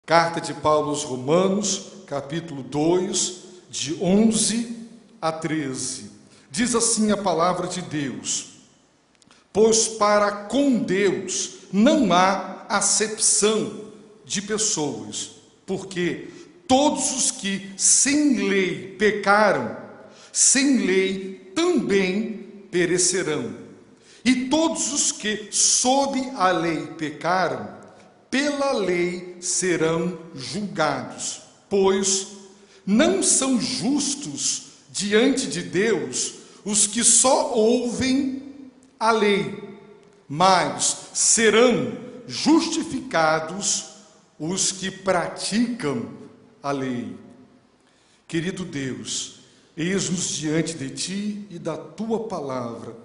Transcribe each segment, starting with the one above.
Carta de Paulo aos Romanos, capítulo 2, de 11 a 13. Diz assim a palavra de Deus: pois para com Deus não há acepção de pessoas, porque todos os que sem lei pecaram, sem lei também perecerão. E todos os que sob a lei pecaram, pela lei serão julgados, pois não são justos diante de Deus os que só ouvem a lei, mas serão justificados os que praticam a lei. Querido Deus, eis-nos diante de Ti e da Tua palavra.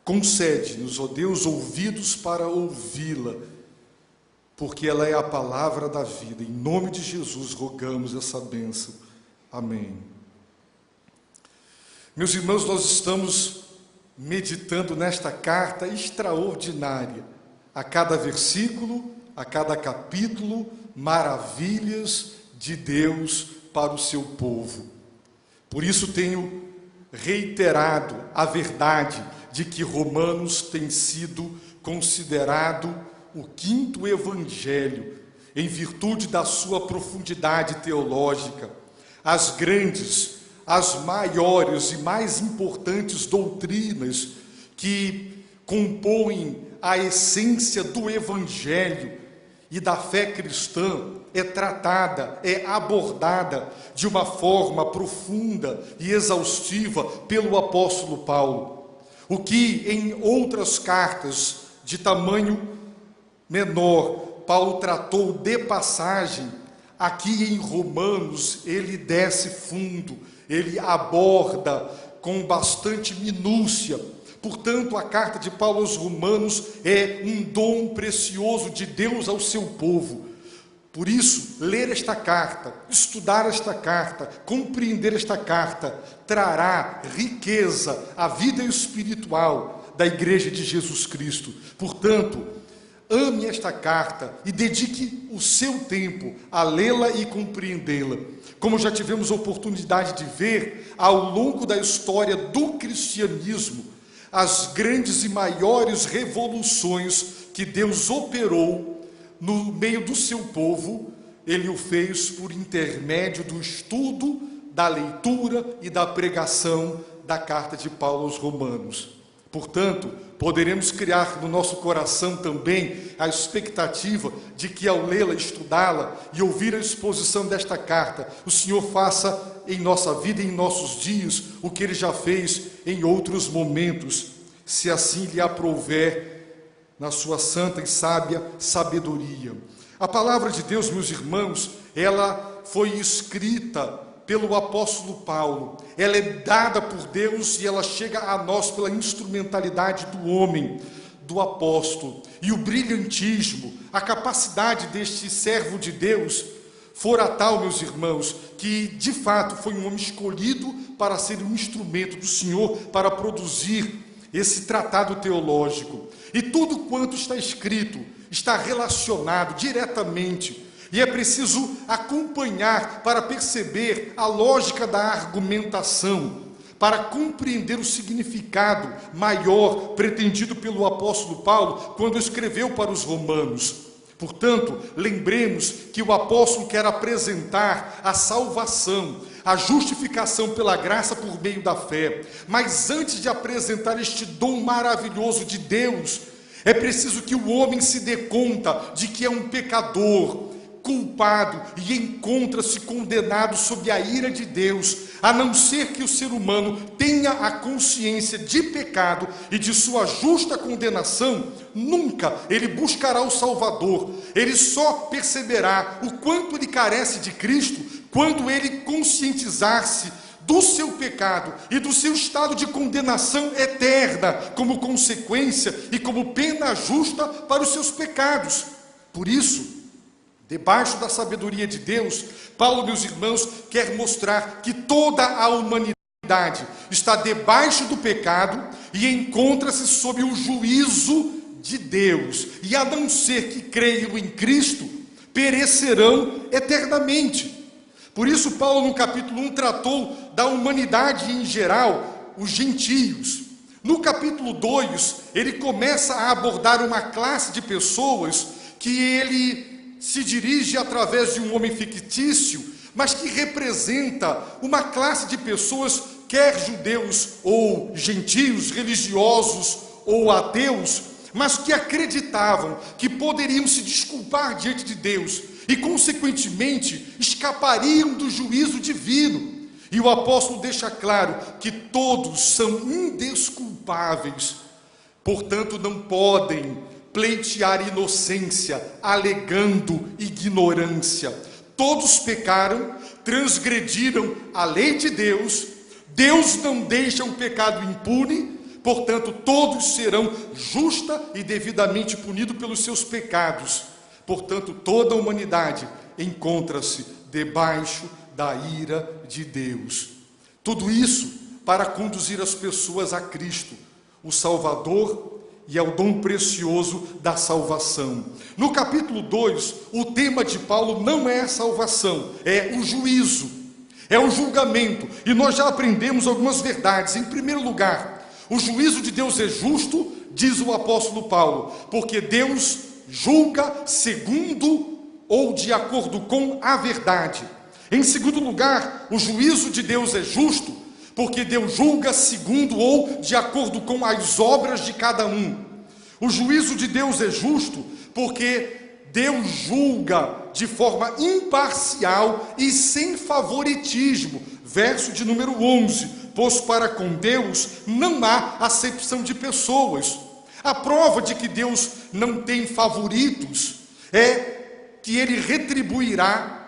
Concede-nos, ó Deus, ouvidos para ouvi-la, porque ela é a palavra da vida. Em nome de Jesus rogamos essa bênção. Amém. Meus irmãos, nós estamos meditando nesta carta extraordinária. A cada versículo, a cada capítulo, maravilhas de Deus para o seu povo. Por isso tenho reiterado a verdade de que Romanos tem sido considerado o quinto evangelho, em virtude da sua profundidade teológica, as grandes, as maiores e mais importantes doutrinas que compõem a essência do evangelho e da fé cristã é tratada, é abordada de uma forma profunda e exaustiva pelo apóstolo Paulo, o que em outras cartas de tamanho menor Paulo tratou de passagem. Aqui em Romanos ele desce fundo, ele aborda com bastante minúcia. Portanto, a carta de Paulo aos Romanos é um dom precioso de Deus ao seu povo. Por isso, ler esta carta, estudar esta carta, compreender esta carta, trará riqueza à vida espiritual da Igreja de Jesus Cristo. Portanto, ame esta carta e dedique o seu tempo a lê-la e compreendê-la. Como já tivemos oportunidade de ver ao longo da história do cristianismo, as grandes e maiores revoluções que Deus operou no meio do seu povo, Ele o fez por intermédio do estudo, da leitura e da pregação da carta de Paulo aos Romanos. Portanto, poderemos criar no nosso coração também a expectativa de que ao lê-la, estudá-la e ouvir a exposição desta carta, o Senhor faça em nossa vida e em nossos dias o que Ele já fez em outros momentos, se assim lhe aprouver na sua santa e sábia sabedoria. A palavra de Deus, meus irmãos, ela foi escrita pelo apóstolo Paulo, ela é dada por Deus e ela chega a nós pela instrumentalidade do homem, do apóstolo. E o brilhantismo, a capacidade deste servo de Deus fora tal, meus irmãos, que de fato foi um homem escolhido para ser um instrumento do Senhor para produzir esse tratado teológico. E tudo quanto está escrito está relacionado diretamente, e é preciso acompanhar para perceber a lógica da argumentação, para compreender o significado maior pretendido pelo apóstolo Paulo quando escreveu para os romanos. Portanto, lembremos que o apóstolo quer apresentar a salvação, a justificação pela graça por meio da fé. Mas antes de apresentar este dom maravilhoso de Deus, é preciso que o homem se dê conta de que é um pecador, culpado, e encontra-se condenado sob a ira de Deus, a não ser que o ser humano tenha a consciência de pecado e de sua justa condenação. Nunca ele buscará o Salvador. Ele só perceberá o quanto ele carece de Cristo quando ele conscientizar-se do seu pecado e do seu estado de condenação eterna como consequência e como pena justa para os seus pecados. Por isso, debaixo da sabedoria de Deus, Paulo, meus irmãos, quer mostrar que toda a humanidade está debaixo do pecado e encontra-se sob o juízo de Deus. E a não ser que creiam em Cristo, perecerão eternamente. Por isso Paulo no capítulo 1 tratou da humanidade em geral, os gentios. No capítulo 2, ele começa a abordar uma classe de pessoas que ele se dirige através de um homem fictício, mas que representa uma classe de pessoas, quer judeus ou gentios, religiosos ou ateus, mas que acreditavam que poderiam se desculpar diante de Deus e, consequentemente, escapariam do juízo divino. E o apóstolo deixa claro que todos são indesculpáveis, portanto não podem pleitear inocência, alegando ignorância. Todos pecaram, transgrediram a lei de Deus, Deus não deixa o pecado impune, portanto todos serão justa e devidamente punidos pelos seus pecados. Portanto, toda a humanidade encontra-se debaixo da ira de Deus. Tudo isso para conduzir as pessoas a Cristo, o Salvador, e ao dom precioso da salvação. No capítulo 2, o tema de Paulo não é a salvação, é o juízo, é o julgamento. E nós já aprendemos algumas verdades. Em primeiro lugar, o juízo de Deus é justo, diz o apóstolo Paulo, porque Deus julga segundo ou de acordo com a verdade. Em segundo lugar, o juízo de Deus é justo, porque Deus julga segundo ou de acordo com as obras de cada um. O juízo de Deus é justo, porque Deus julga de forma imparcial e sem favoritismo. Verso de número 11, pois para com Deus não há acepção de pessoas. A prova de que Deus não tem favoritos é que Ele retribuirá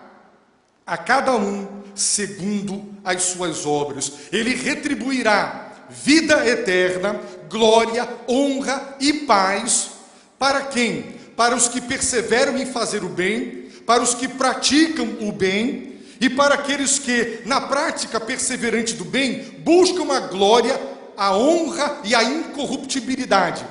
a cada um segundo as suas obras. Ele retribuirá vida eterna, glória, honra e paz para quem? Para os que perseveram em fazer o bem, para os que praticam o bem e para aqueles que, na prática perseverante do bem, buscam a glória, a honra e a incorruptibilidade.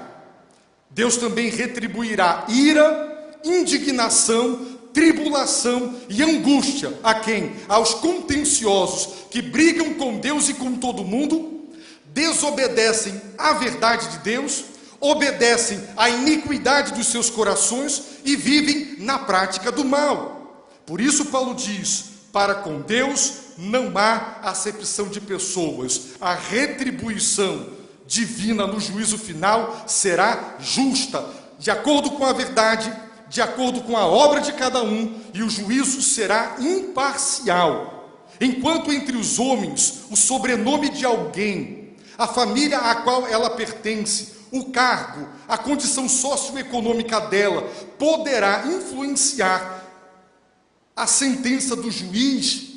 Deus também retribuirá ira, indignação, tribulação e angústia. A quem? Aos contenciosos que brigam com Deus e com todo mundo, desobedecem à verdade de Deus, obedecem à iniquidade dos seus corações e vivem na prática do mal. Por isso Paulo diz, para com Deus não há acepção de pessoas. A retribuição divina no juízo final será justa, de acordo com a verdade, de acordo com a obra de cada um, e o juízo será imparcial. Enquanto entre os homens, o sobrenome de alguém, a família à qual ela pertence, o cargo, a condição socioeconômica dela, poderá influenciar a sentença do juiz,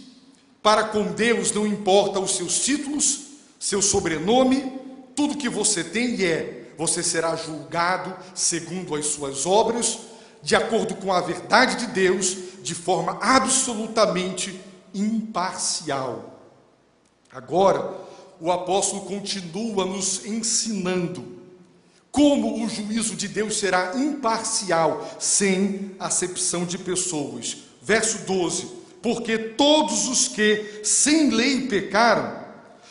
para com Deus não importa os seus títulos, seu sobrenome, tudo que você tem você será julgado segundo as suas obras, de acordo com a verdade de Deus, de forma absolutamente imparcial. Agora, o apóstolo continua nos ensinando como o juízo de Deus será imparcial, sem acepção de pessoas. Verso 12, porque todos os que sem lei pecaram,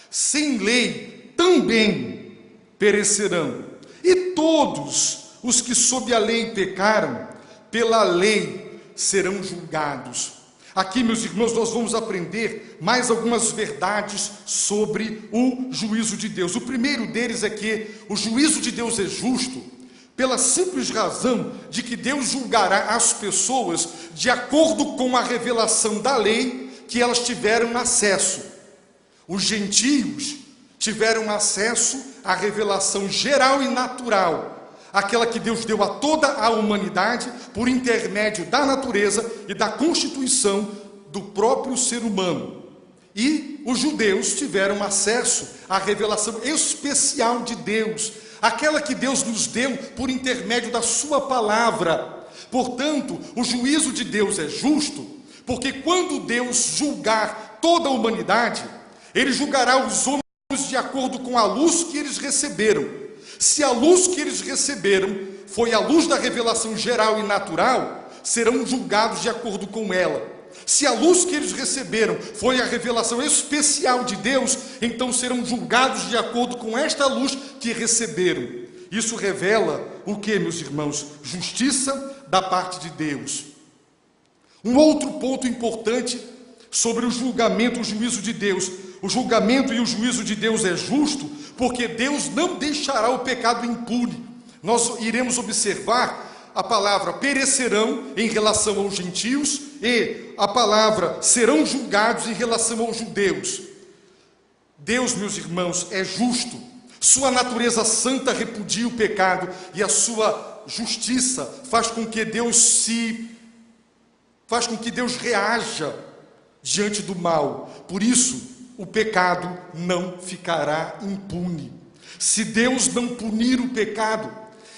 sem lei também perecerão. E todos os que sob a lei pecaram, pela lei serão julgados. Aqui, meus irmãos, nós vamos aprender mais algumas verdades sobre o juízo de Deus. O primeiro deles é que o juízo de Deus é justo, pela simples razão de que Deus julgará as pessoas de acordo com a revelação da lei que elas tiveram acesso. Os gentios tiveram acesso à revelação geral e natural, aquela que Deus deu a toda a humanidade por intermédio da natureza e da constituição do próprio ser humano. E os judeus tiveram acesso à revelação especial de Deus, aquela que Deus nos deu por intermédio da sua palavra. Portanto, o juízo de Deus é justo, porque quando Deus julgar toda a humanidade, Ele julgará os homens de acordo com a luz que eles receberam. Se a luz que eles receberam foi a luz da revelação geral e natural, serão julgados de acordo com ela. Se a luz que eles receberam foi a revelação especial de Deus, então serão julgados de acordo com esta luz que receberam. Isso revela o que, meus irmãos? Justiça da parte de Deus. Um outro ponto importante sobre o julgamento, o juízo de Deus. O julgamento e o juízo de Deus é justo, porque Deus não deixará o pecado impune. Nós iremos observar a palavra perecerão em relação aos gentios e a palavra serão julgados em relação aos judeus. Deus, meus irmãos, é justo. Sua natureza santa repudia o pecado e a sua justiça faz com que Deus reaja diante do mal. Por isso, o pecado não ficará impune. Se Deus não punir o pecado,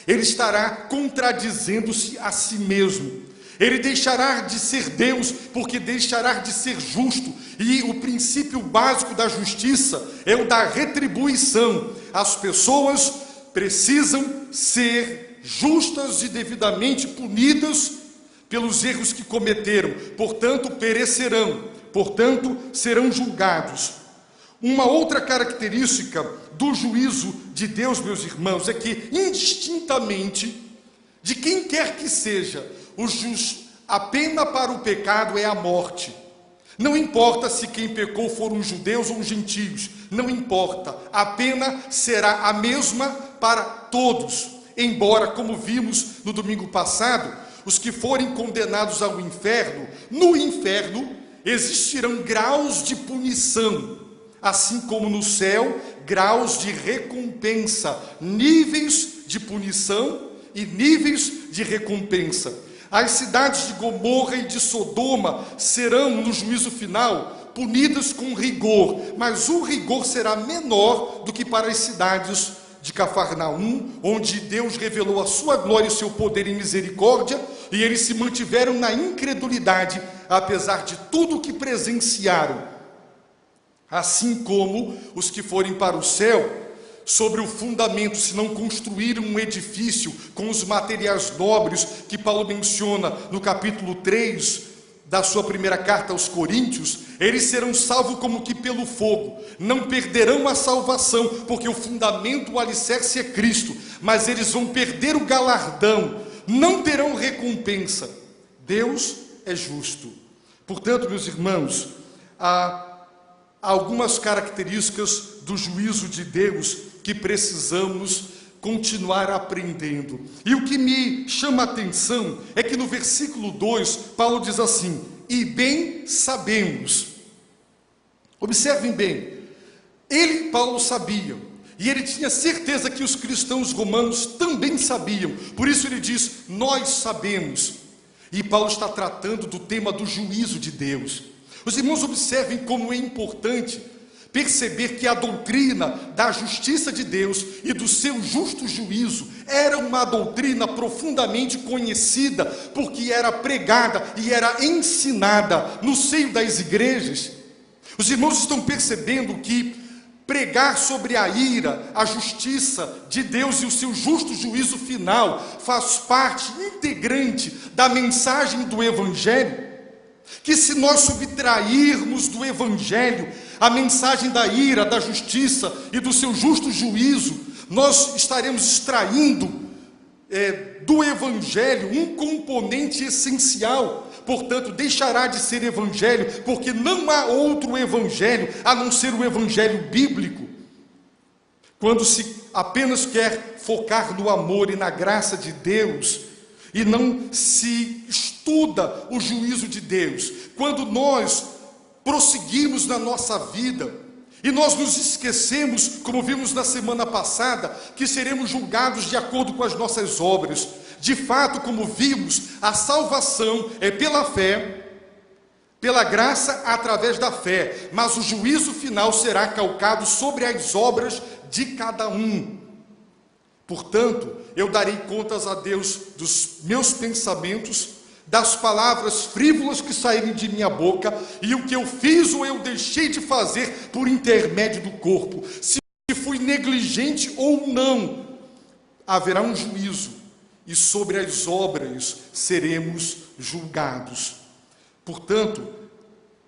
Ele estará contradizendo-se a si mesmo. Ele deixará de ser Deus, porque deixará de ser justo. E o princípio básico da justiça é o da retribuição. As pessoas precisam ser justas e devidamente punidas pelos erros que cometeram. Portanto, perecerão. Portanto, serão julgados. Uma outra característica do juízo de Deus, meus irmãos, é que indistintamente de quem quer que seja, a pena para o pecado é a morte. Não importa se quem pecou foram os judeus ou os gentios, não importa, a pena será a mesma para todos. Embora, como vimos no domingo passado, os que forem condenados ao inferno, no inferno existirão graus de punição, assim como no céu, graus de recompensa, níveis de punição e níveis de recompensa. As cidades de Gomorra e de Sodoma serão, no juízo final, punidas com rigor, mas o rigor será menor do que para as cidades de Cafarnaum, onde Deus revelou a sua glória e o seu poder em misericórdia, e eles se mantiveram na incredulidade, apesar de tudo o que presenciaram. Assim como os que forem para o céu, sobre o fundamento, se não construíram um edifício com os materiais nobres que Paulo menciona no capítulo 3 da sua primeira carta aos Coríntios, eles serão salvos como que pelo fogo, não perderão a salvação, porque o fundamento, o alicerce é Cristo, mas eles vão perder o galardão, não terão recompensa. Deus é justo. Portanto, meus irmãos, há algumas características do juízo de Deus que precisamos continuar aprendendo. E o que me chama a atenção é que no versículo 2, Paulo diz assim: e bem sabemos. Observem bem, Paulo sabia, e ele tinha certeza que os cristãos romanos também sabiam, por isso ele diz, nós sabemos. E Paulo está tratando do tema do juízo de Deus. Os irmãos observem como é importante perceber que a doutrina da justiça de Deus e do seu justo juízo era uma doutrina profundamente conhecida, porque era pregada e era ensinada no seio das igrejas. Os irmãos estão percebendo que pregar sobre a ira, a justiça de Deus e o seu justo juízo final faz parte integrante da mensagem do Evangelho? Que se nós subtrairmos do Evangelho a mensagem da ira, da justiça e do seu justo juízo, nós estaremos extraindo do Evangelho um componente essencial. Portanto, deixará de ser Evangelho, porque não há outro Evangelho a não ser o Evangelho bíblico. Quando se apenas quer focar no amor e na graça de Deus, e não se estuda o juízo de Deus, quando nós prosseguimos na nossa vida, e nós nos esquecemos, como vimos na semana passada, que seremos julgados de acordo com as nossas obras. De fato, como vimos, a salvação é pela fé, pela graça através da fé, mas o juízo final será calcado sobre as obras de cada um. Portanto, eu darei contas a Deus dos meus pensamentos, das palavras frívolas que saírem de minha boca, e o que eu fiz ou eu deixei de fazer por intermédio do corpo. Se fui negligente ou não, haverá um juízo. e sobre as obras seremos julgados. Portanto,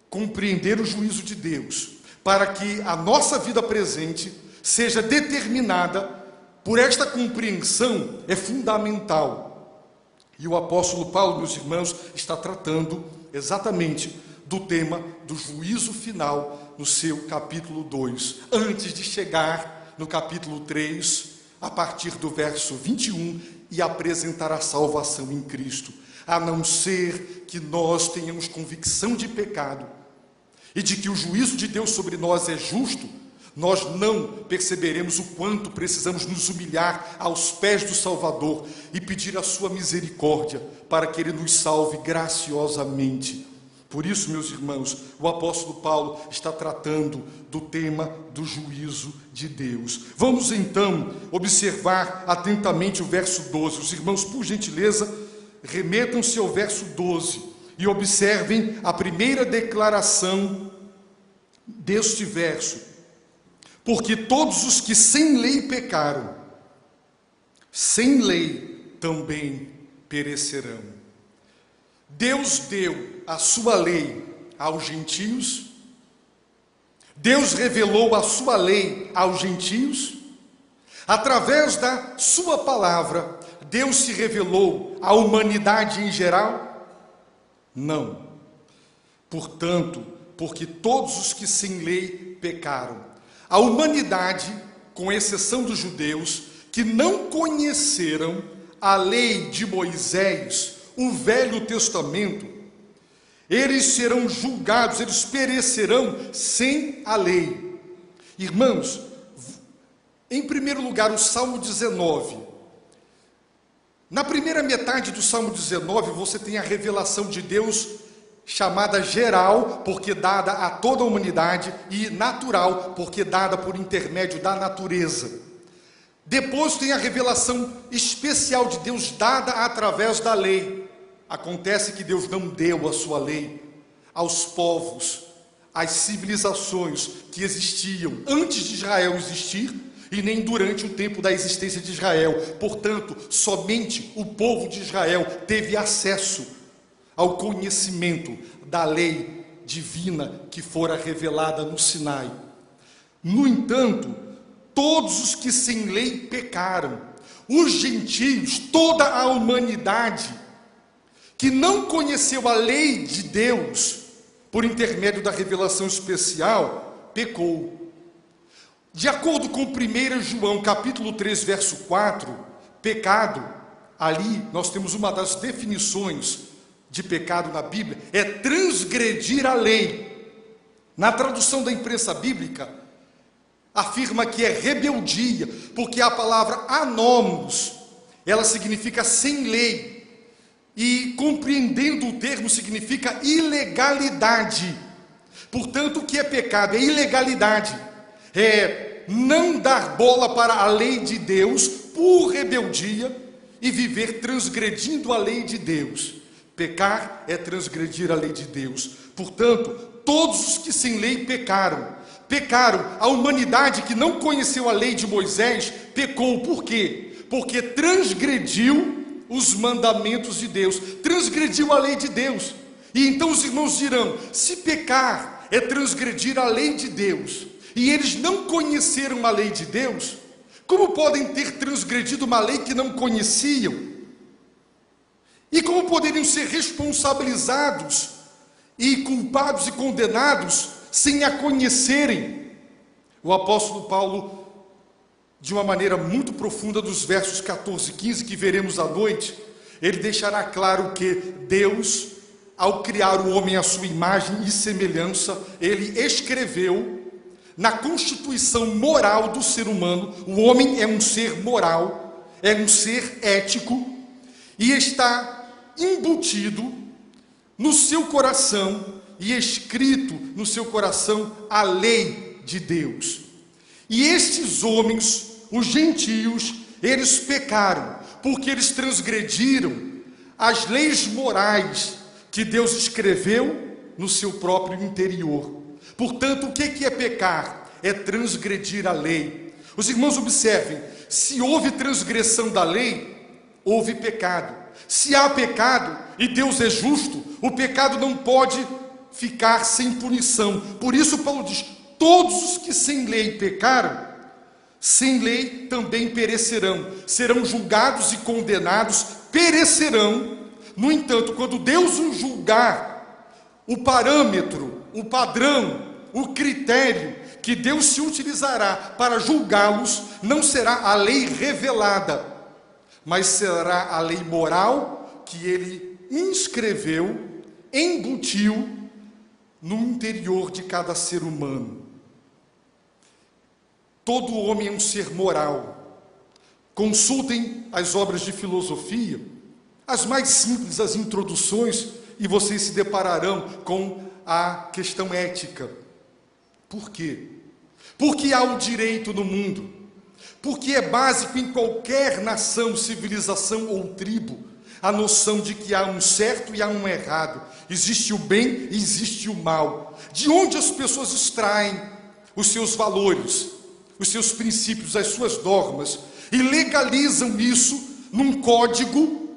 compreender o juízo de Deus, para que a nossa vida presente seja determinada por esta compreensão, é fundamental. E o apóstolo Paulo, meus irmãos, está tratando exatamente do tema do juízo final no seu capítulo 2, antes de chegar no capítulo 3, a partir do verso 21, e apresentar a salvação em Cristo. A não ser que nós tenhamos convicção de pecado e de que o juízo de Deus sobre nós é justo, nós não perceberemos o quanto precisamos nos humilhar aos pés do Salvador e pedir a sua misericórdia para que Ele nos salve graciosamente. Por isso, meus irmãos, o apóstolo Paulo está tratando do tema do juízo de Deus. Vamos então observar atentamente o verso 12. Os irmãos, por gentileza, remetam-se ao verso 12 e observem a primeira declaração deste verso. Porque todos os que sem lei pecaram, sem lei também perecerão. Deus deu a sua lei aos gentios, Deus revelou a sua lei aos gentios, através da sua palavra, Deus se revelou à humanidade em geral? Não. Portanto, porque todos os que sem lei pecaram, a humanidade, com exceção dos judeus, que não conheceram a lei de Moisés, o Velho Testamento, eles serão julgados, eles perecerão sem a lei. Irmãos, em primeiro lugar, o Salmo 19. Na primeira metade do Salmo 19, você tem a revelação de Deus chamada geral, porque dada a toda a humanidade, e natural, porque dada por intermédio da natureza. Depois tem a revelação especial de Deus dada através da lei. Acontece que Deus não deu a sua lei aos povos, às civilizações que existiam antes de Israel existir e nem durante o tempo da existência de Israel. Portanto, somente o povo de Israel teve acesso ao conhecimento da lei divina que fora revelada no Sinai. No entanto, todos os que sem lei pecaram, os gentios, toda a humanidade que não conheceu a lei de Deus por intermédio da revelação especial, pecou. De acordo com 1 João capítulo 3, verso 4, pecado, ali nós temos uma das definições de pecado na Bíblia, é transgredir a lei. Na tradução da imprensa bíblica, afirma que é rebeldia, porque a palavra anomos, ela significa sem lei, e compreendendo o termo significa ilegalidade. Portanto, o que é pecado? É ilegalidade, é não dar bola para a lei de Deus por rebeldia e viver transgredindo a lei de Deus. Pecar é transgredir a lei de Deus. Portanto, todos os que sem lei pecaram, a humanidade que não conheceu a lei de Moisés, pecou. Por quê? Porque transgrediu os mandamentos de Deus, transgrediu a lei de Deus. E então os irmãos dirão, se pecar é transgredir a lei de Deus, e eles não conheceram a lei de Deus, como podem ter transgredido uma lei que não conheciam? E como poderiam ser responsabilizados e culpados e condenados sem a conhecerem? O apóstolo Paulo, de uma maneira muito profunda, dos versos 14 e 15, que veremos à noite, ele deixará claro que Deus, ao criar o homem à sua imagem e semelhança, ele escreveu na constituição moral do ser humano, o homem é um ser moral, é um ser ético, e está embutido no seu coração e escrito no seu coração a lei de Deus. E estes homens, os gentios, eles pecaram, porque eles transgrediram as leis morais que Deus escreveu no seu próprio interior. Portanto, o que é pecar? É transgredir a lei. Os irmãos observem, se houve transgressão da lei, houve pecado. Se há pecado e Deus é justo, o pecado não pode ficar sem punição. Por isso Paulo diz: todos os que sem lei pecaram, sem lei também perecerão, serão julgados e condenados, perecerão. No entanto, quando Deus os julgar, o parâmetro, o padrão, o critério que Deus se utilizará para julgá-los não será a lei revelada, mas será a lei moral que ele inscreveu, embutiu no interior de cada ser humano. Todo homem é um ser moral. Consultem as obras de filosofia, as mais simples, as introduções, e vocês se depararão com a questão ética. Por quê? Porque há o direito no mundo, porque é básico em qualquer nação, civilização ou tribo, a noção de que há um certo e há um errado, existe o bem e existe o mal. De onde as pessoas extraem os seus valores, os seus princípios, as suas dogmas, e legalizam isso num código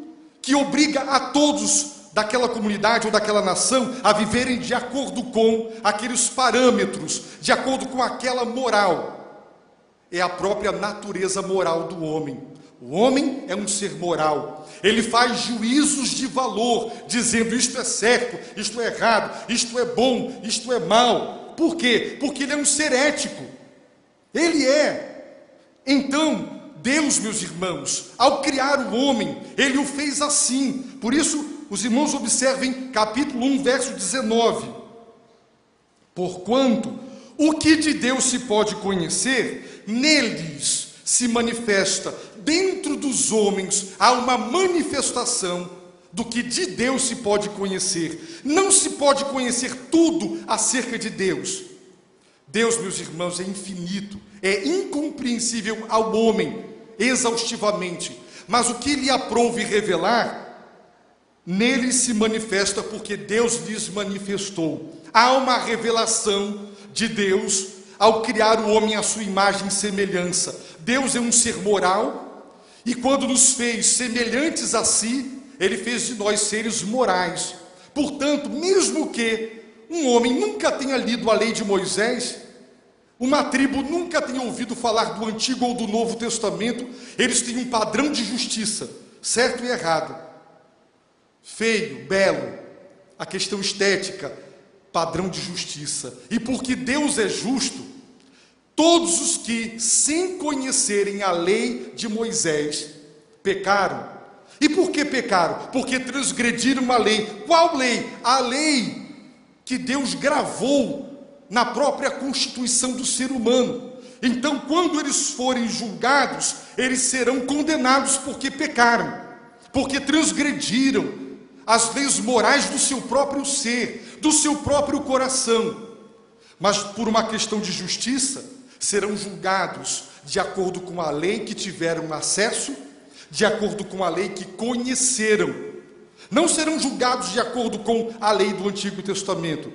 que obriga a todos daquela comunidade ou daquela nação a viverem de acordo com aqueles parâmetros, de acordo com aquela moral. É a própria natureza moral do homem. O homem é um ser moral. Ele faz juízos de valor, dizendo: isto é certo, isto é errado, isto é bom, isto é mal. Por quê? Porque ele é um ser ético. Ele é. Então, Deus, meus irmãos, ao criar o homem, ele o fez assim. Por isso, os irmãos observem capítulo 1, verso 19. Porquanto o que de Deus se pode conhecer, neles se manifesta. Dentro dos homens há uma manifestação do que de Deus se pode conhecer. Não se pode conhecer tudo acerca de Deus. Deus, meus irmãos, é infinito, é incompreensível ao homem, exaustivamente. Mas o que lhe aprouve revelar, nele se manifesta, porque Deus lhes manifestou. Há uma revelação de Deus ao criar o homem à sua imagem e semelhança. Deus é um ser moral, e quando nos fez semelhantes a si, ele fez de nós seres morais. Portanto, mesmo que um homem nunca tenha lido a lei de Moisés, uma tribo nunca tenha ouvido falar do Antigo ou do Novo Testamento, eles têm um padrão de justiça, certo e errado, feio, belo, a questão estética, padrão de justiça. E porque Deus é justo, todos os que, sem conhecerem a lei de Moisés, pecaram. E por que pecaram? Porque transgrediram a lei. Qual lei? A lei que Deus gravou na própria constituição do ser humano. Então, quando eles forem julgados, eles serão condenados porque pecaram, porque transgrediram as leis morais do seu próprio ser, do seu próprio coração. Mas por uma questão de justiça, serão julgados de acordo com a lei que tiveram acesso, de acordo com a lei que conheceram. Não serão julgados de acordo com a lei do Antigo Testamento.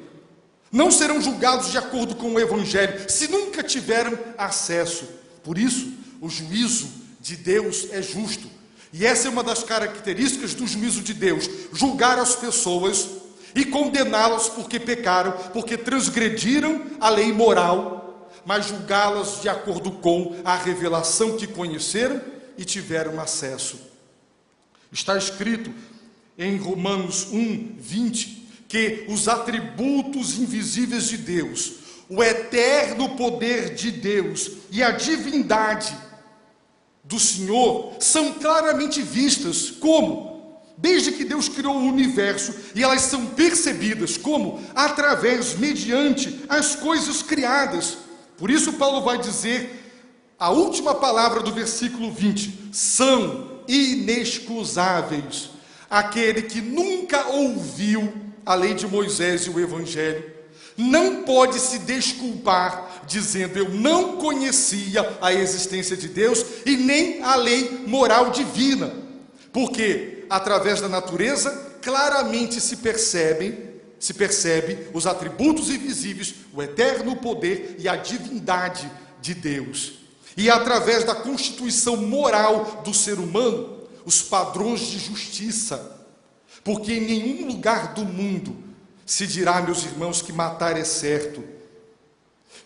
Não serão julgados de acordo com o Evangelho, se nunca tiveram acesso. Por isso, o juízo de Deus é justo. E essa é uma das características do juízo de Deus: julgar as pessoas e condená-las porque pecaram, porque transgrediram a lei moral, mas julgá-las de acordo com a revelação que conheceram e tiveram acesso. Está escrito em Romanos 1, 20, que os atributos invisíveis de Deus, o eterno poder de Deus e a divindade do Senhor são claramente vistas. Como? Desde que Deus criou o universo, e elas são percebidas como? Através, mediante as coisas criadas. Por isso Paulo vai dizer, a última palavra do versículo 20, são inexcusáveis. Aquele que nunca ouviu a lei de Moisés e o Evangelho não pode se desculpar dizendo: eu não conhecia a existência de Deus e nem a lei moral divina, porque através da natureza claramente se percebe os atributos invisíveis, o eterno poder e a divindade de Deus. E através da constituição moral do ser humano, os padrões de justiça, porque em nenhum lugar do mundo se dirá, meus irmãos, que matar é certo,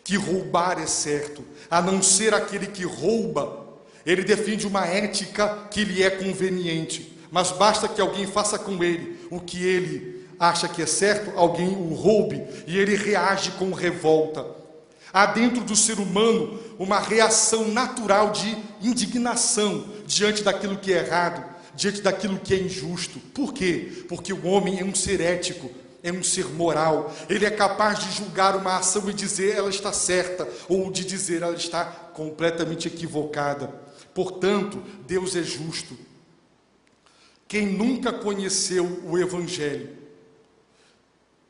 que roubar é certo, a não ser aquele que rouba. Ele defende uma ética que lhe é conveniente, mas basta que alguém faça com ele o que ele acha que é certo, alguém o roube, e ele reage com revolta. Há dentro do ser humano uma reação natural de indignação diante daquilo que é errado, diante daquilo que é injusto. Por quê? Porque o homem é um ser ético, é um ser moral. Ele é capaz de julgar uma ação e dizer ela está certa, ou de dizer ela está completamente equivocada. Portanto, Deus é justo. Quem nunca conheceu o Evangelho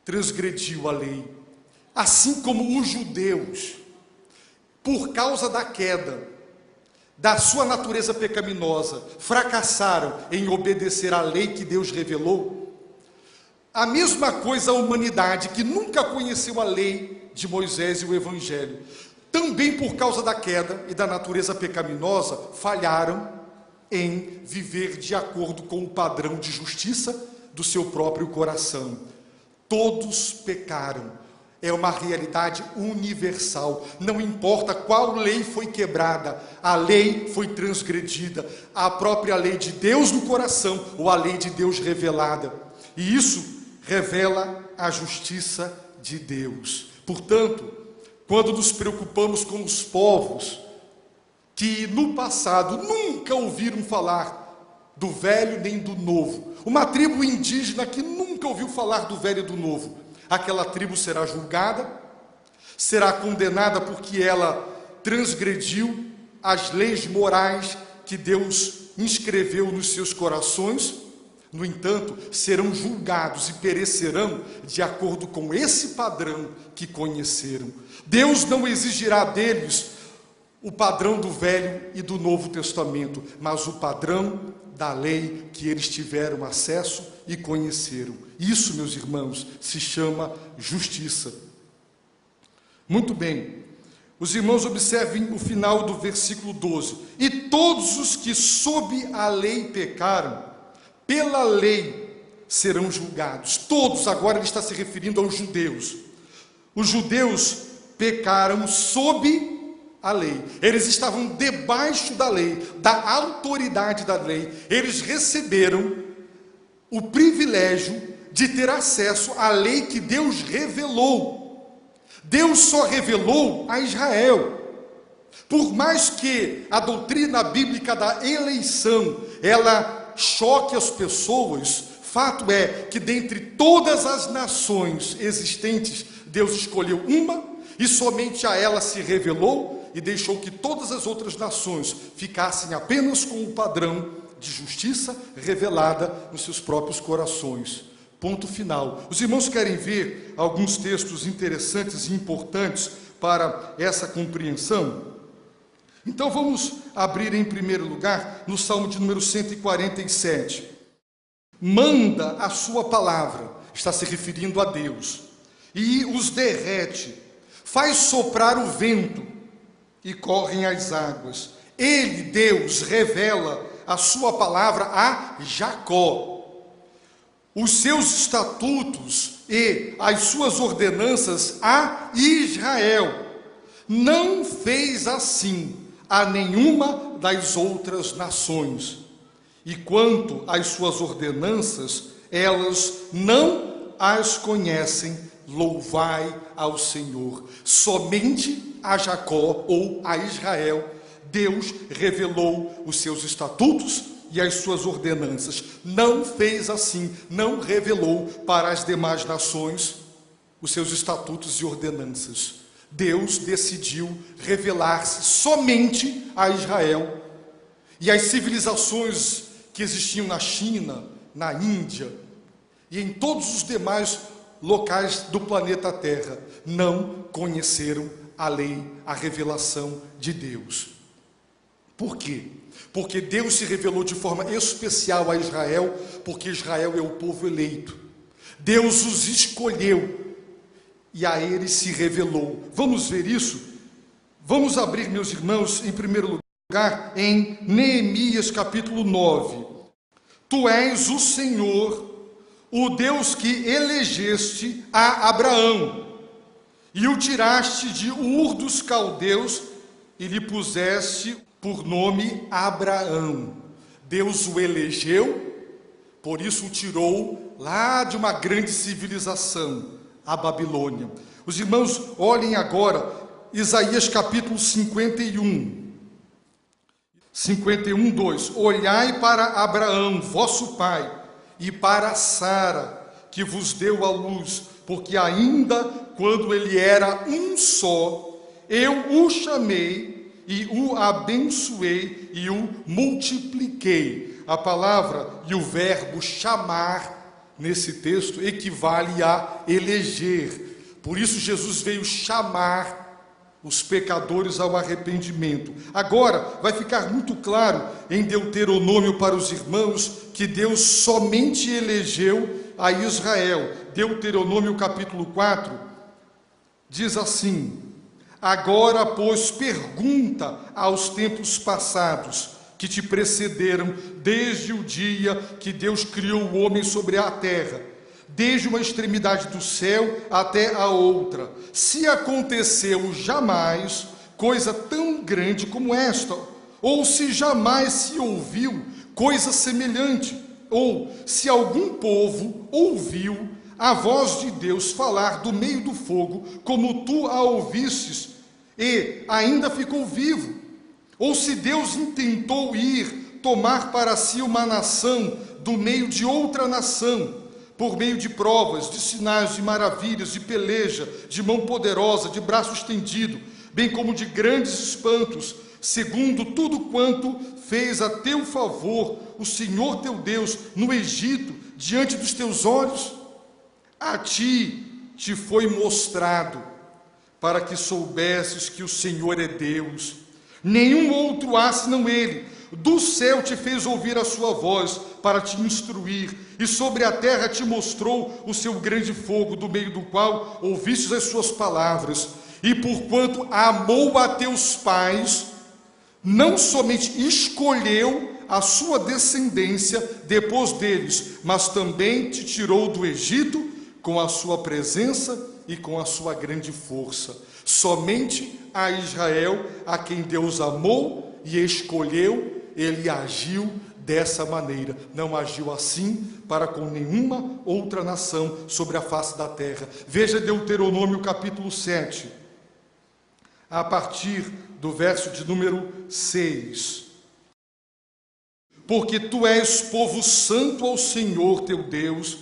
transgrediu a lei, assim como os judeus, por causa da queda, da sua natureza pecaminosa, fracassaram em obedecer à lei que Deus revelou. A mesma coisa a humanidade, que nunca conheceu a lei de Moisés e o Evangelho, também por causa da queda e da natureza pecaminosa, falharam em viver de acordo com o padrão de justiça do seu próprio coração. Todos pecaram. É uma realidade universal. Não importa qual lei foi quebrada, a lei foi transgredida. A própria lei de Deus no coração, ou a lei de Deus revelada. E isso revela a justiça de Deus. Portanto, quando nos preocupamos com os povos que no passado nunca ouviram falar do velho nem do novo, uma tribo indígena que nunca ouviu falar do velho e do novo, aquela tribo será julgada, será condenada porque ela transgrediu as leis morais que Deus inscreveu nos seus corações. No entanto, serão julgados e perecerão de acordo com esse padrão que conheceram. Deus não exigirá deles o padrão do Velho e do Novo Testamento, mas o padrão da lei que eles tiveram acesso e conheceram. Isso, meus irmãos, se chama justiça. Muito bem. Os irmãos observem o final do versículo 12. E todos os que sob a lei pecaram, pela lei serão julgados. Todos, agora ele está se referindo aos judeus. Os judeus pecaram sob a lei. Eles estavam debaixo da lei, da autoridade da lei. Eles receberam o privilégio de ter acesso à lei que Deus revelou. Deus só revelou a Israel. Por mais que a doutrina bíblica da eleição, ela choque as pessoas, fato é que dentre todas as nações existentes, Deus escolheu uma e somente a ela se revelou e deixou que todas as outras nações ficassem apenas com o padrão de justiça revelada nos seus próprios corações. Ponto final. Os irmãos querem ver alguns textos interessantes e importantes para essa compreensão? Então vamos abrir em primeiro lugar no Salmo de número 147. Manda a sua palavra, está se referindo a Deus, e os derrete, faz soprar o vento e correm as águas. Ele, Deus, revela a sua palavra a Jacó. Os seus estatutos e as suas ordenanças a Israel. Não fez assim a nenhuma das outras nações. E quanto às suas ordenanças, elas não as conhecem. Louvai ao Senhor. Somente a Jacó ou a Israel, Deus revelou os seus estatutos e as suas ordenanças. Não fez assim, não revelou para as demais nações os seus estatutos e ordenanças. Deus decidiu revelar-se somente a Israel. E as civilizações que existiam na China, na Índia e em todos os demais locais do planeta Terra não conheceram a lei, a revelação de Deus. Por quê? Porque Deus se revelou de forma especial a Israel, porque Israel é o povo eleito. Deus os escolheu e a eles se revelou. Vamos ver isso? Vamos abrir, meus irmãos, em primeiro lugar, em Neemias capítulo 9. tu és o Senhor, o Deus que elegeste a Abraão, e o tiraste de Ur dos Caldeus, e lhe puseste por nome Abraão. Deus o elegeu, por isso o tirou lá de uma grande civilização, a Babilônia. Os irmãos, olhem agora, Isaías capítulo 51, 2. Olhai para Abraão, vosso pai, e para Sara, que vos deu a luz, porque ainda quando ele era um só, eu o chamei e o abençoei e o multipliquei. A palavra e o verbo chamar, nesse texto, equivale a eleger. Por isso Jesus veio chamar os pecadores ao arrependimento. Agora, vai ficar muito claro em Deuteronômio para os irmãos que Deus somente elegeu a Israel. Deuteronômio capítulo 4 diz assim: agora, pois, pergunta aos tempos passados que te precederam, desde o dia que Deus criou o homem sobre a terra, desde uma extremidade do céu até a outra, se aconteceu jamais coisa tão grande como esta, ou se jamais se ouviu coisa semelhante, ou se algum povo ouviu a voz de Deus falar do meio do fogo, como tu a ouvistes, e ainda ficou vivo, ou se Deus intentou ir tomar para si uma nação do meio de outra nação, por meio de provas, de sinais, de maravilhas, de peleja, de mão poderosa, de braço estendido, bem como de grandes espantos, segundo tudo quanto fez a teu favor o Senhor teu Deus no Egito, diante dos teus olhos? A ti te foi mostrado, para que soubesses que o Senhor é Deus, nenhum outro há senão Ele. Do céu te fez ouvir a sua voz para te instruir, e sobre a terra te mostrou o seu grande fogo, do meio do qual ouvistes as suas palavras. E porquanto amou a teus pais, não somente escolheu a sua descendência depois deles, mas também te tirou do Egito com a sua presença e com a sua grande força. Somente a Israel, a quem Deus amou e escolheu, ele agiu dessa maneira. Não agiu assim para com nenhuma outra nação sobre a face da terra. Veja Deuteronômio capítulo 7, a partir do verso de número 6. Porque tu és povo santo ao Senhor teu Deus,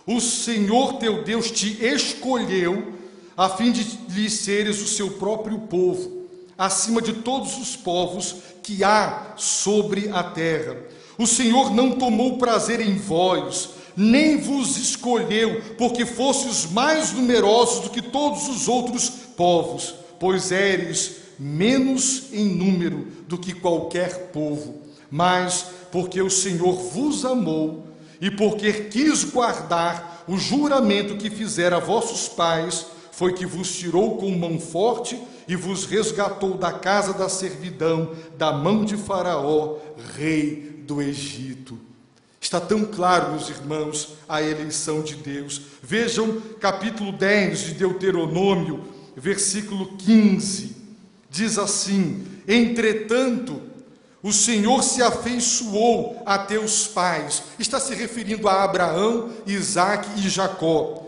o Senhor teu Deus te escolheu, a fim de lhe seres o seu próprio povo, acima de todos os povos que há sobre a terra. O Senhor não tomou prazer em vós, nem vos escolheu, porque fostes mais numerosos do que todos os outros povos, pois eres menos em número do que qualquer povo, mas porque o Senhor vos amou, e porque quis guardar o juramento que fizera a vossos pais, foi que vos tirou com mão forte e vos resgatou da casa da servidão, da mão de Faraó, rei do Egito. Está tão claro, meus irmãos, a eleição de Deus. Vejam capítulo 10 de Deuteronômio, versículo 15. Diz assim: entretanto, o Senhor se afeiçoou a teus pais. Está se referindo a Abraão, Isaque e Jacó,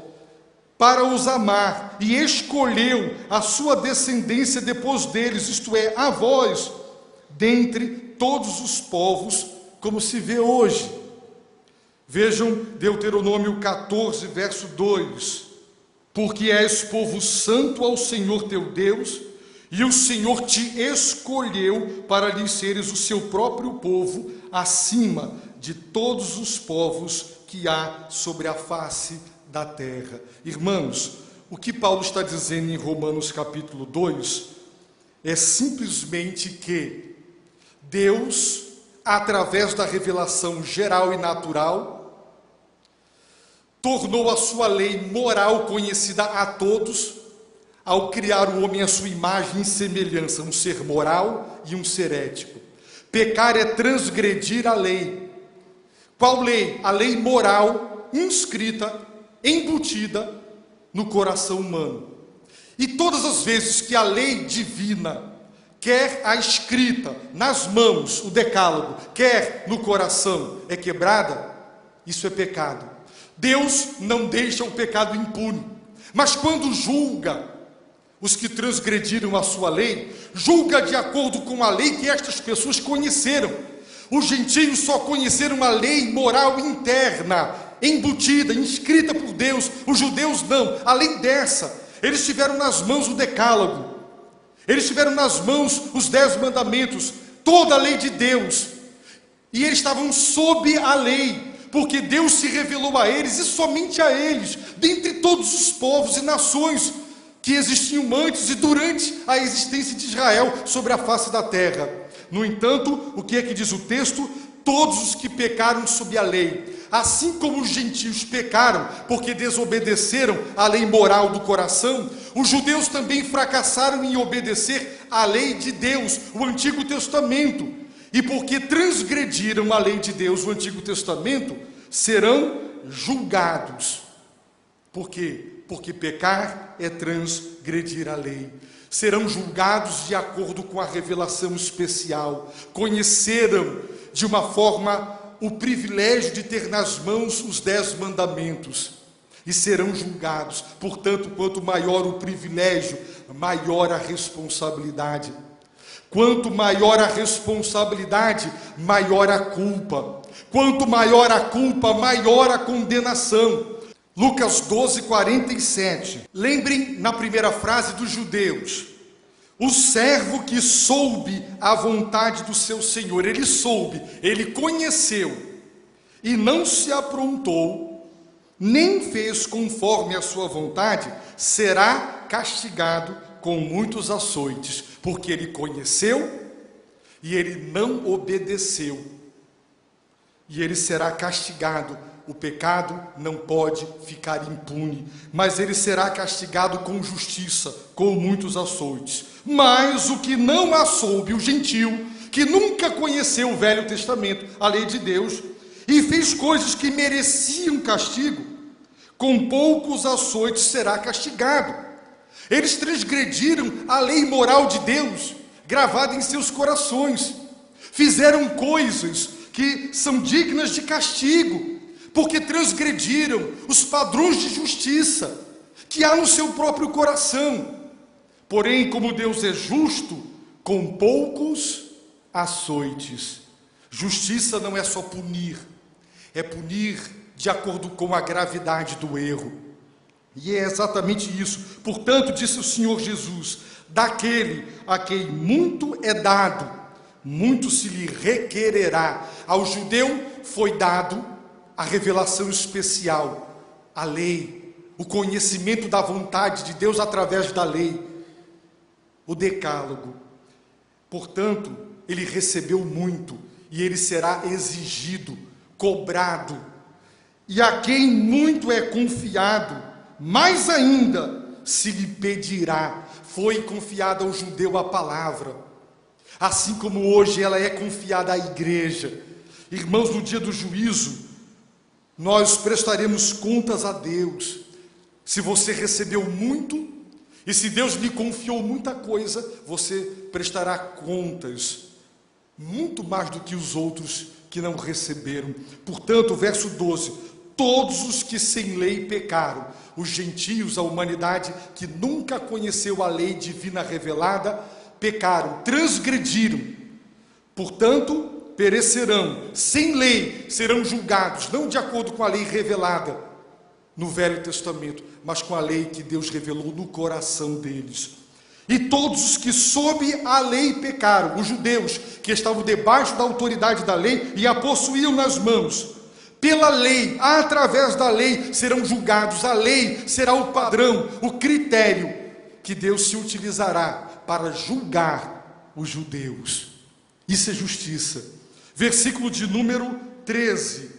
para os amar, e escolheu a sua descendência depois deles, isto é, a vós, dentre todos os povos, como se vê hoje. Vejam Deuteronômio 14, verso 2. Porque és povo santo ao Senhor teu Deus, e o Senhor te escolheu para lhe seres o seu próprio povo, acima de todos os povos que há sobre a face da terra. Irmãos, o que Paulo está dizendo em Romanos capítulo 2 é simplesmente que Deus, através da revelação geral e natural, tornou a sua lei moral conhecida a todos, ao criar o homem à sua imagem e semelhança, um ser moral e um ser ético. Pecar é transgredir a lei. Qual lei? A lei moral inscrita, embutida no coração humano. E todas as vezes que a lei divina, quer a escrita nas mãos, o decálogo, quer no coração, é quebrada, isso é pecado. Deus não deixa o pecado impune, mas quando julga os que transgrediram a sua lei, julga de acordo com a lei que estas pessoas conheceram. Os gentios só conheceram a lei moral interna, embutida, inscrita por Deus. Os judeus não. Além dessa, eles tiveram nas mãos o decálogo, eles tiveram nas mãos os 10 mandamentos, toda a lei de Deus, e eles estavam sob a lei, porque Deus se revelou a eles, e somente a eles, dentre todos os povos e nações que existiam antes e durante a existência de Israel sobre a face da terra. No entanto, o que é que diz o texto? Todos os que pecaram sob a lei, assim como os gentios pecaram, porque desobedeceram à lei moral do coração, os judeus também fracassaram em obedecer à lei de Deus, o Antigo Testamento. E porque transgrediram a lei de Deus, o Antigo Testamento, serão julgados. Por quê? Porque pecar é transgredir a lei. Serão julgados de acordo com a revelação especial. Conheceram de uma forma o privilégio de ter nas mãos os 10 mandamentos. E serão julgados. Portanto, quanto maior o privilégio, maior a responsabilidade. Quanto maior a responsabilidade, maior a culpa. Quanto maior a culpa, maior a condenação. Lucas 12, 47. Lembrem na primeira frase dos judeus. O servo que soube a vontade do seu senhor, ele soube, ele conheceu, e não se aprontou, nem fez conforme a sua vontade, será castigado com muitos açoites, porque ele conheceu e ele não obedeceu, e ele será castigado. O pecado não pode ficar impune, mas ele será castigado com justiça, com muitos açoites. Mas o que não a soube, o gentio, que nunca conheceu o Velho Testamento, a lei de Deus, e fez coisas que mereciam castigo, com poucos açoites será castigado. Eles transgrediram a lei moral de Deus, gravada em seus corações, fizeram coisas que são dignas de castigo, porque transgrediram os padrões de justiça que há no seu próprio coração. Porém, como Deus é justo, com poucos açoites. Justiça não é só punir, é punir de acordo com a gravidade do erro. E é exatamente isso. Portanto, disse o Senhor Jesus, daquele a quem muito é dado, muito se lhe requererá. Ao judeu foi dado a revelação especial, a lei, o conhecimento da vontade de Deus através da lei, o decálogo. Portanto, ele recebeu muito e ele será exigido, cobrado. E a quem muito é confiado, mais ainda se lhe pedirá. Foi confiada ao judeu a palavra, assim como hoje ela é confiada à igreja. Irmãos, no dia do juízo, nós prestaremos contas a Deus. Se você recebeu muito, e se Deus lhe confiou muita coisa, você prestará contas, muito mais do que os outros que não receberam. Portanto, verso 12, todos os que sem lei pecaram, os gentios, a humanidade que nunca conheceu a lei divina revelada, pecaram, transgrediram, portanto, perecerão, sem lei, serão julgados, não de acordo com a lei revelada no Velho Testamento, mas com a lei que Deus revelou no coração deles. E todos os que sob a lei pecaram, os judeus que estavam debaixo da autoridade da lei e a possuíam nas mãos, pela lei, através da lei, serão julgados. A lei será o padrão, o critério que Deus se utilizará para julgar os judeus. Isso é justiça. Versículo de número 13,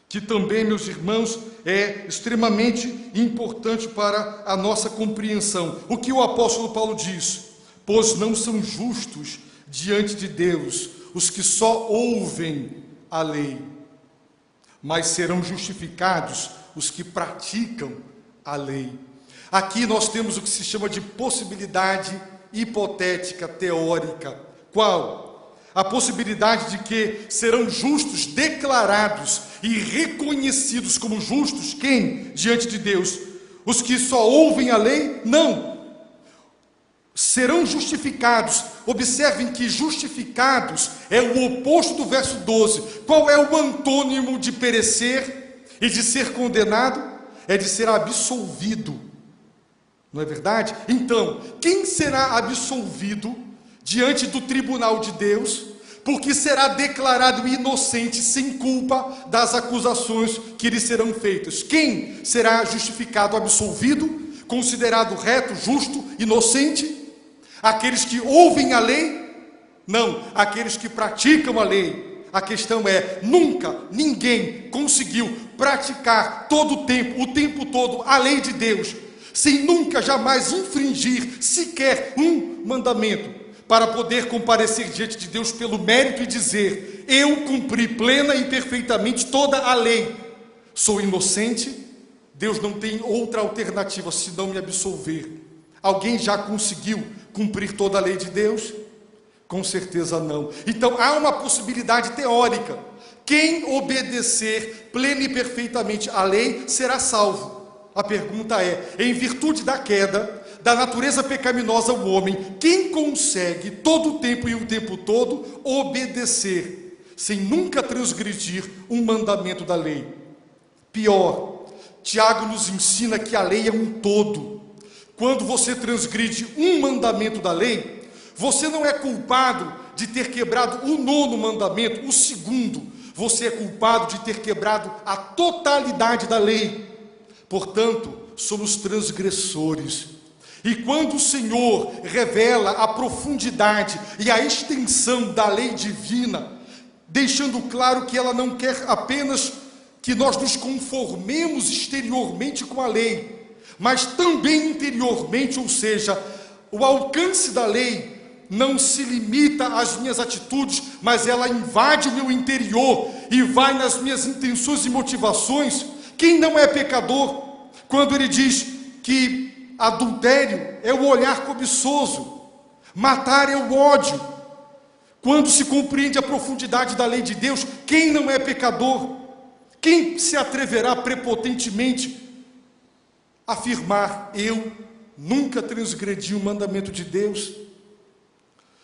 que também, meus irmãos, é extremamente importante para a nossa compreensão. O que o apóstolo Paulo diz? Pois não são justos diante de Deus os que só ouvem a lei, mas serão justificados os que praticam a lei. Aqui nós temos o que se chama de possibilidade hipotética, teórica. Qual? A possibilidade de que serão justos, declarados e reconhecidos como justos, quem? Diante de Deus. Os que só ouvem a lei? Não. Serão justificados. Observem que justificados é o oposto do verso 12. Qual é o antônimo de perecer e de ser condenado? É de ser absolvido. Não é verdade? Então, quem será absolvido diante do tribunal de Deus, porque será declarado inocente, sem culpa das acusações que lhe serão feitas? Quem será justificado, absolvido, considerado reto, justo, inocente? Aqueles que ouvem a lei? Não, aqueles que praticam a lei. A questão é, nunca ninguém conseguiu praticar todo o tempo todo, a lei de Deus, sem nunca jamais infringir sequer um mandamento, para poder comparecer diante de Deus pelo mérito e dizer: eu cumpri plena e perfeitamente toda a lei, sou inocente. Deus não tem outra alternativa senão me absolver. Alguém já conseguiu cumprir toda a lei de Deus? Com certeza não. Então há uma possibilidade teórica: quem obedecer plena e perfeitamente à lei será salvo. A pergunta é, em virtude da queda, da natureza pecaminosa do homem, quem consegue todo o tempo e o tempo todo obedecer, sem nunca transgredir um mandamento da lei? Pior, Tiago nos ensina que a lei é um todo. Quando você transgride um mandamento da lei, você não é culpado de ter quebrado o 9º mandamento, o 2º. Você é culpado de ter quebrado a totalidade da lei. Portanto, somos transgressores. E quando o Senhor revela a profundidade e a extensão da lei divina, deixando claro que ela não quer apenas que nós nos conformemos exteriormente com a lei, mas também interiormente, ou seja, o alcance da lei não se limita às minhas atitudes, mas ela invade o meu interior e vai nas minhas intenções e motivações. Quem não é pecador quando ele diz que adultério é o olhar cobiçoso, matar é o ódio? Quando se compreende a profundidade da lei de Deus, quem não é pecador? Quem se atreverá prepotentemente a afirmar: eu nunca transgredi o mandamento de Deus?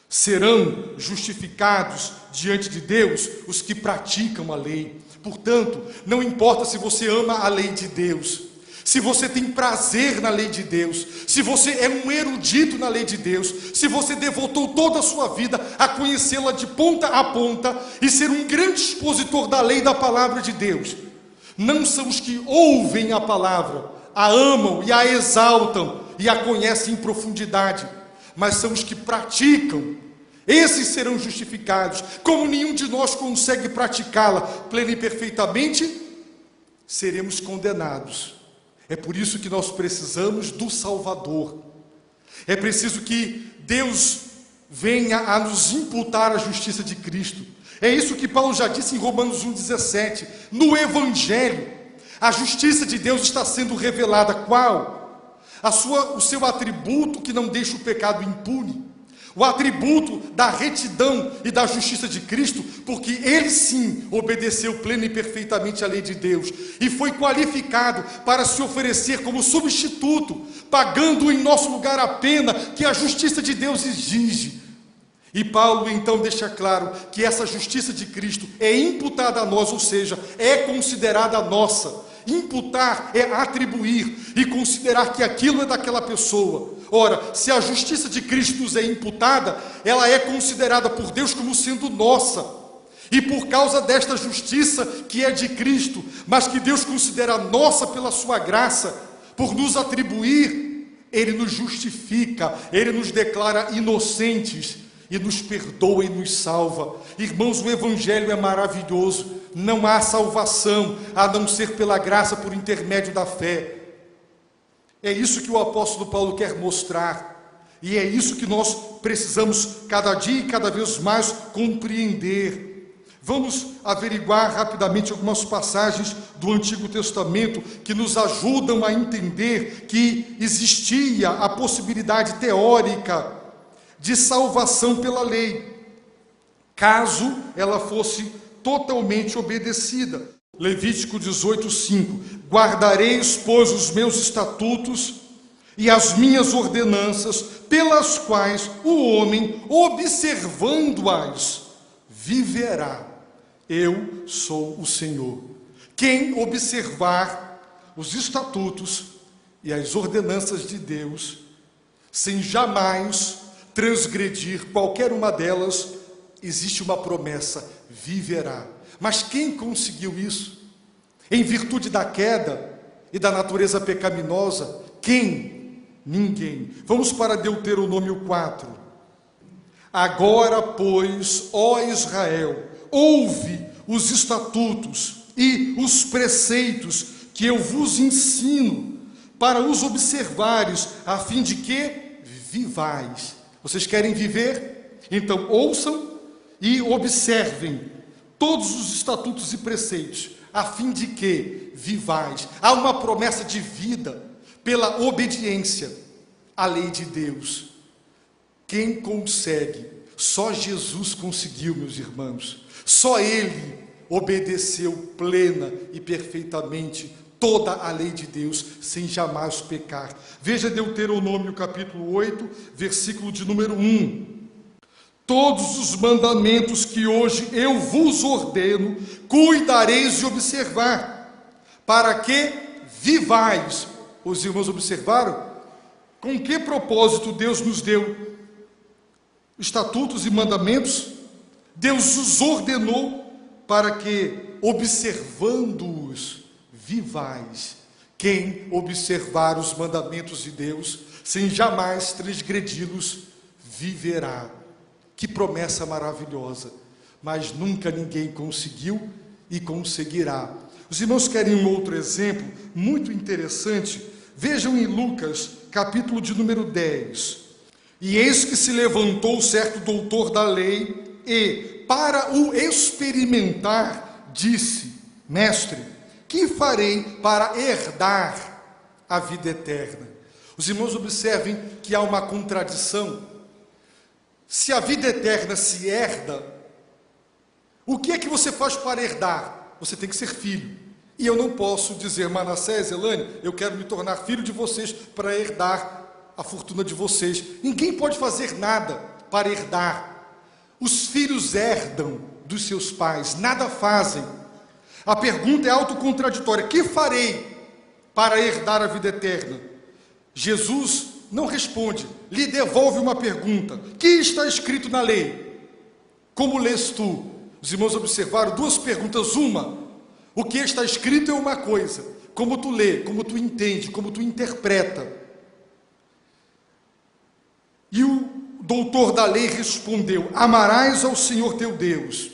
Serão justificados diante de Deus os que praticam a lei. Portanto, não importa se você ama a lei de Deus, se você tem prazer na lei de Deus, se você é um erudito na lei de Deus, se você devotou toda a sua vida a conhecê-la de ponta a ponta e ser um grande expositor da lei da palavra de Deus, não são os que ouvem a palavra, a amam e a exaltam e a conhecem em profundidade, mas são os que praticam. Esses serão justificados. Como nenhum de nós consegue praticá-la plena e perfeitamente, seremos condenados. É por isso que nós precisamos do Salvador. É preciso que Deus venha a nos imputar a justiça de Cristo. É isso que Paulo já disse em Romanos 1,17. No Evangelho, a justiça de Deus está sendo revelada. Qual? O seu atributo que não deixa o pecado impune. O atributo da retidão e da justiça de Cristo, porque ele sim obedeceu plena e perfeitamente à lei de Deus e foi qualificado para se oferecer como substituto, pagando em nosso lugar a pena que a justiça de Deus exige. E Paulo então deixa claro que essa justiça de Cristo é imputada a nós, ou seja, é considerada nossa. Imputar é atribuir e considerar que aquilo é daquela pessoa. Ora, se a justiça de Cristo nos é imputada, ela é considerada por Deus como sendo nossa. E por causa desta justiça que é de Cristo, mas que Deus considera nossa pela sua graça, por nos atribuir, Ele nos justifica, Ele nos declara inocentes e nos perdoa e nos salva. Irmãos, o Evangelho é maravilhoso. Não há salvação a não ser pela graça por intermédio da fé. É isso que o apóstolo Paulo quer mostrar, e é isso que nós precisamos cada dia e cada vez mais compreender. Vamos averiguar rapidamente algumas passagens do Antigo Testamento que nos ajudam a entender que existia a possibilidade teórica de salvação pela lei, caso ela fosse totalmente obedecida. Levítico 18:5: guardareis, pois, os meus estatutos e as minhas ordenanças, pelas quais o homem, observando-as, viverá. Eu sou o Senhor. Quem observar os estatutos e as ordenanças de Deus, sem jamais transgredir qualquer uma delas, existe uma promessa: viverá. Mas quem conseguiu isso? Em virtude da queda e da natureza pecaminosa, quem? Ninguém. Vamos para Deuteronômio 4. Agora, pois, ó Israel, ouve os estatutos e os preceitos que eu vos ensino, para os observares, a fim de que vivais. Vocês querem viver? Então ouçam e observem todos os estatutos e preceitos, a fim de que vivais. Há uma promessa de vida pela obediência à lei de Deus. Quem consegue? Só Jesus conseguiu, meus irmãos. Só Ele obedeceu plena e perfeitamente toda a lei de Deus, sem jamais pecar. Veja Deuteronômio capítulo 8, versículo de número 1. Todos os mandamentos que hoje eu vos ordeno, cuidareis de observar, para que vivais. Os irmãos observaram? Com que propósito Deus nos deu estatutos e mandamentos? Deus os ordenou para que, observando-os, vivais. Quem observar os mandamentos de Deus, sem jamais transgredi-los, viverá. Que promessa maravilhosa! Mas nunca ninguém conseguiu e conseguirá. Os irmãos querem um outro exemplo muito interessante? Vejam em Lucas, capítulo de número 10. E eis que se levantou certo doutor da lei e, para o experimentar, disse: mestre, que farei para herdar a vida eterna? Os irmãos observem que há uma contradição. Se a vida eterna se herda, o que é que você faz para herdar? Você tem que ser filho. E eu não posso dizer: Manassés, Elane, eu quero me tornar filho de vocês para herdar a fortuna de vocês. Ninguém pode fazer nada para herdar. Os filhos herdam dos seus pais, nada fazem. A pergunta é autocontraditória: que farei para herdar a vida eterna? Jesus não responde, lhe devolve uma pergunta: que está escrito na lei? Como lês tu? Os irmãos observaram duas perguntas. Uma, o que está escrito é uma coisa, como tu lê, como tu entende, como tu interpreta. E o doutor da lei respondeu: amarás ao Senhor teu Deus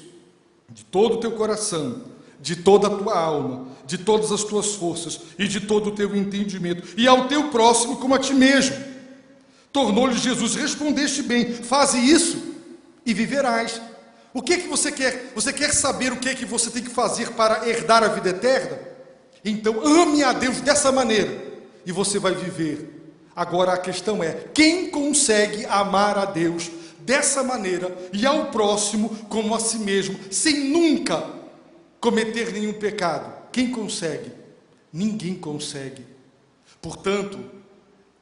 de todo o teu coração, de toda a tua alma, de todas as tuas forças e de todo o teu entendimento, e ao teu próximo como a ti mesmo. Tornou-lhe Jesus: respondeste bem, faze isso e viverás. O que é que você quer? Você quer saber o que é que você tem que fazer para herdar a vida eterna? Então ame a Deus dessa maneira e você vai viver. Agora a questão é: quem consegue amar a Deus dessa maneira e ao próximo como a si mesmo, sem nunca cometer nenhum pecado? Quem consegue? Ninguém consegue. Portanto,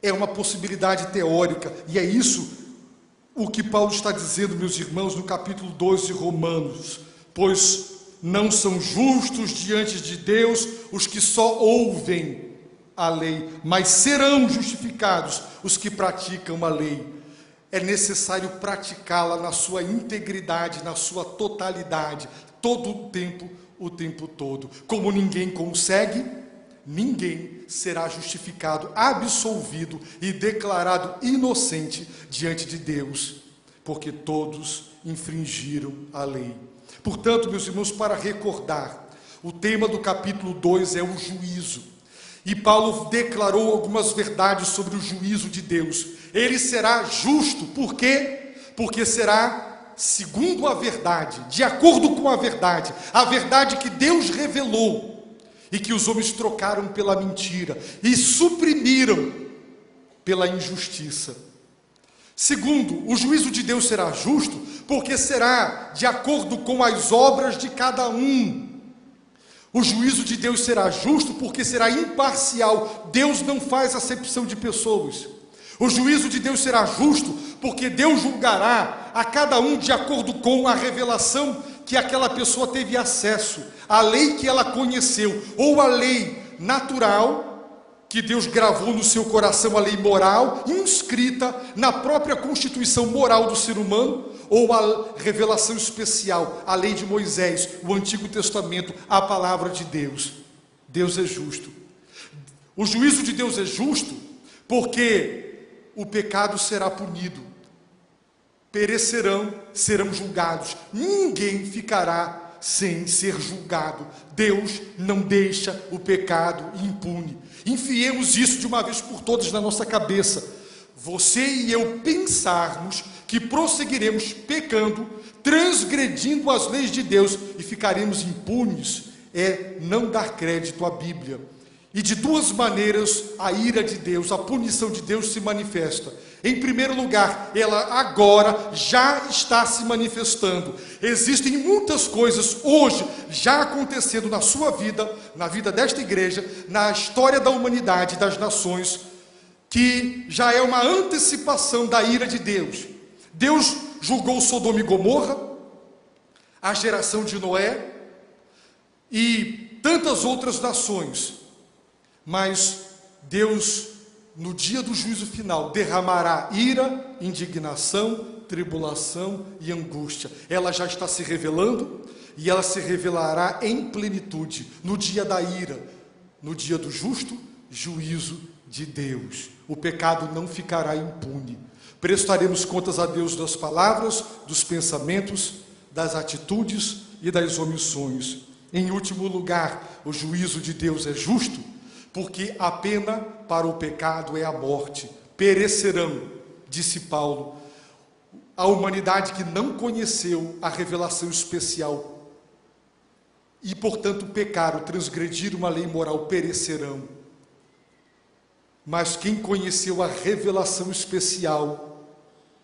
é uma possibilidade teórica, e é isso o que Paulo está dizendo, meus irmãos, no capítulo 2 de Romanos: pois não são justos diante de Deus os que só ouvem a lei, mas serão justificados os que praticam a lei. É necessário praticá-la na sua integridade, na sua totalidade, todo o tempo todo. Como ninguém consegue, ninguém será justificado, absolvido e declarado inocente diante de Deus, porque todos infringiram a lei. Portanto, meus irmãos, para recordar, o tema do capítulo 2 é o juízo. E Paulo declarou algumas verdades sobre o juízo de Deus. Ele será justo. Por quê? Porque será segundo a verdade, de acordo com a verdade que Deus revelou e que os homens trocaram pela mentira e suprimiram pela injustiça. Segundo, o juízo de Deus será justo, porque será de acordo com as obras de cada um. O juízo de Deus será justo, porque será imparcial. Deus não faz acepção de pessoas. O juízo de Deus será justo, porque Deus julgará a cada um de acordo com a revelação que aquela pessoa teve acesso, a lei que ela conheceu, ou a lei natural que Deus gravou no seu coração, a lei moral, inscrita na própria constituição moral do ser humano, ou a revelação especial, a lei de Moisés, o Antigo Testamento, a palavra de Deus. Deus é justo. O juízo de Deus é justo, porque o pecado será punido, perecerão, serão julgados, ninguém ficará sem ser julgado. Deus não deixa o pecado impune. Enfiemos isso de uma vez por todas na nossa cabeça. Você e eu pensarmos que prosseguiremos pecando, transgredindo as leis de Deus e ficaremos impunes, é não dar crédito à Bíblia. E de duas maneiras a ira de Deus, a punição de Deus se manifesta. Em primeiro lugar, ela agora já está se manifestando. Existem muitas coisas hoje já acontecendo na sua vida, na vida desta igreja, na história da humanidade, das nações, que já é uma antecipação da ira de Deus. Deus julgou Sodoma e Gomorra, a geração de Noé e tantas outras nações. Mas Deus, no dia do juízo final, derramará ira, indignação, tribulação e angústia. Ela já está se revelando e ela se revelará em plenitude no dia da ira, no dia do justo juízo de Deus. O pecado não ficará impune. Prestaremos contas a Deus das palavras, dos pensamentos, das atitudes e das omissões. Em último lugar, o juízo de Deus é justo, porque a pena para o pecado é a morte. Perecerão, disse Paulo, a humanidade que não conheceu a revelação especial e, portanto, pecaram, transgrediram uma lei moral, perecerão. Mas quem conheceu a revelação especial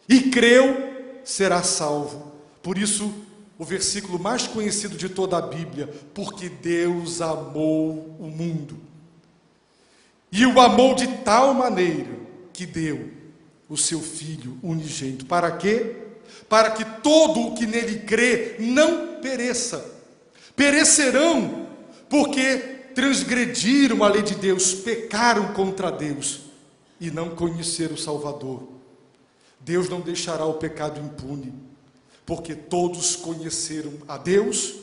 e creu, será salvo. Por isso, o versículo mais conhecido de toda a Bíblia, porque Deus amou o mundo. E o amou de tal maneira que deu o seu Filho unigênito. Para quê? Para que todo o que nele crê não pereça. Perecerão, porque transgrediram a lei de Deus, pecaram contra Deus e não conheceram o Salvador. Deus não deixará o pecado impune, porque todos conheceram a Deus,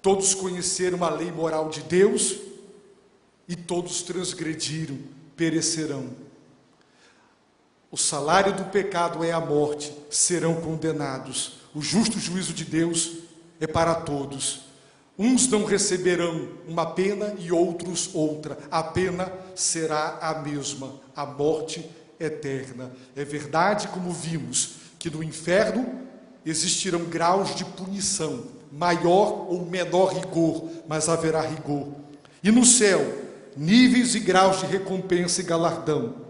todos conheceram a lei moral de Deus, e todos transgrediram, perecerão. O salário do pecado é a morte, serão condenados. O justo juízo de Deus é para todos. Uns não receberão uma pena e outros outra. A pena será a mesma, a morte eterna. É verdade, como vimos, que no inferno existirão graus de punição, maior ou menor rigor, mas haverá rigor. E no céu, níveis e graus de recompensa e galardão.